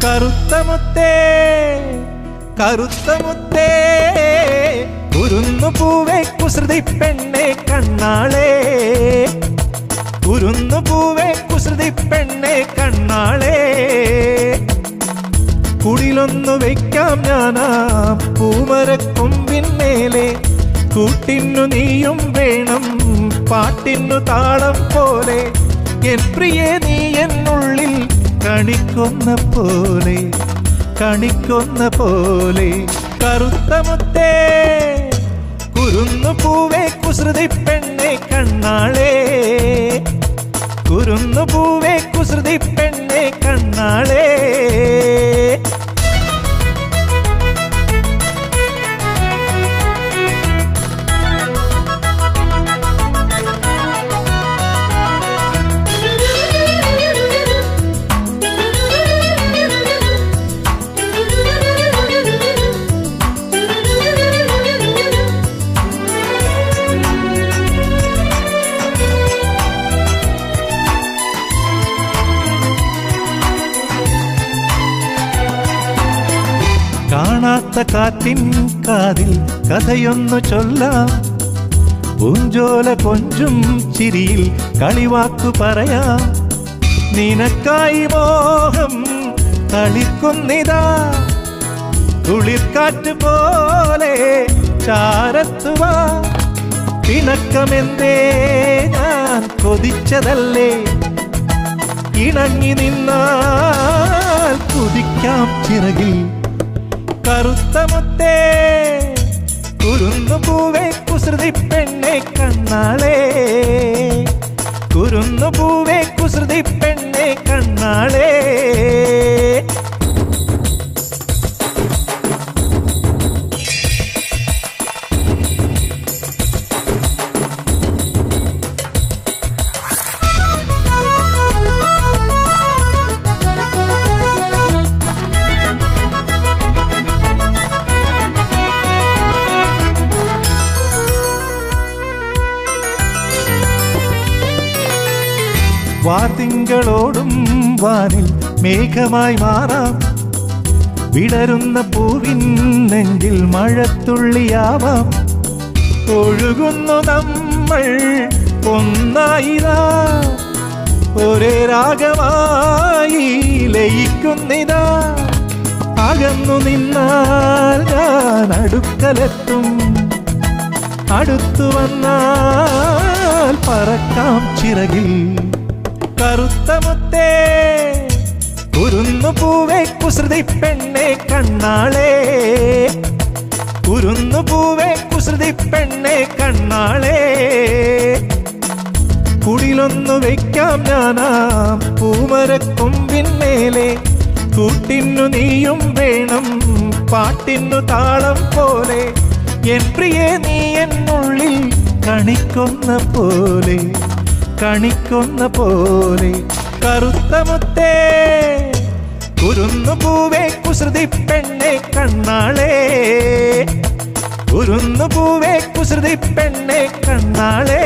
കറുത്ത മുത്തേ കറുത്ത മുത്തേ കുരുന്നു പൂവേ കുസൃതി പെണ്ണെ കണ്ണാളേ കുരുന്നു പൂവേ കുസൃതി പെണ്ണെ കണ്ണാളേ കുടിലൊന്നു വയ്ക്കാം ഞാനാ പൂമരക്കൊമ്പിന്മേലെ കൂട്ടിന്നു നീയും വേണം പാട്ടിന്നു താളം പോലെ എൻ പ്രിയേ നീ എന്നുള്ളിൽ കണിക്കൊന്ന പോലെ കറുത്ത മുത്തേ കുരുന്നു പൂവേ കുസൃതി പെണ്ണെ കണ്ണാളേ കുരുന്നു പൂവേ കുസൃതി പെണ്ണെ കണ്ണാളേ കാണാത്ത കാറ്റിൻ കാതിൽ കഥയൊന്നു ചൊല്ലാം പൂഞ്ചോല കൊഞ്ചും ചിരിയിൽ കളിവാക്കു പറയാം നിനക്കായി മോഹം കളിക്കുന്നിതാ കുളിർക്കാറ്റ് പോലെ ചാരത്തുവാ പിണക്കമെന്തേ ഞാൻ കൊതിച്ചതല്ലേ ഇണങ്ങി നിന്നാൽ കുതിക്കാം ചിറകിൽ കറുത്ത മുത്തേ കുരുന്നു പൂവേ കുസൃതി പെണ്ണെ കണ്ണാളേ കുരുന്നു പൂവേ കുസൃതി പെണ്ണെ കണ്ണാളേ വാർത്തിങ്കളോടും വാനിൽ മേഘമായി മാറാം വിടരുന്ന പൂവിൻ നെഞ്ചിൽ മഴത്തുള്ളിയാവാം ഒഴുകുന്നു നമ്മൾ ഒന്നായിരാ ഒരേ രാഗമായി ലയിക്കുന്നിതാ അകന്നു നിന്നാൽ ഞാൻ അടുക്കലെത്തും അടുത്തു വന്നാൽ പറക്കാം ചിറകിൽ കറുത്ത മുത്തേ കുരുന്നു പൂവേ കുസൃതി പെണ്ണെ കണ്ണാളേ കുരുന്നു പൂവേ കുസൃതി പെണ്ണെ കണ്ണാളേ കുടിലൊന്നു വയ്ക്കാം ഞാനാ പൂമരക്കൊമ്പിന്മേലെ കൂട്ടിന്നു നീയും വേണം പാട്ടിന്നു താളം പോലെ എൻ പ്രിയേ നീ എന്നുള്ളിൽ കണിക്കൊന്ന പോലെ കറുത്ത മുത്തേ കുരുന്നു പൂവേ കുസൃതി പെണ്ണെ കണ്ണാളേ കുരുന്നു പൂവേ കുസൃതി പെണ്ണെ കണ്ണാളേ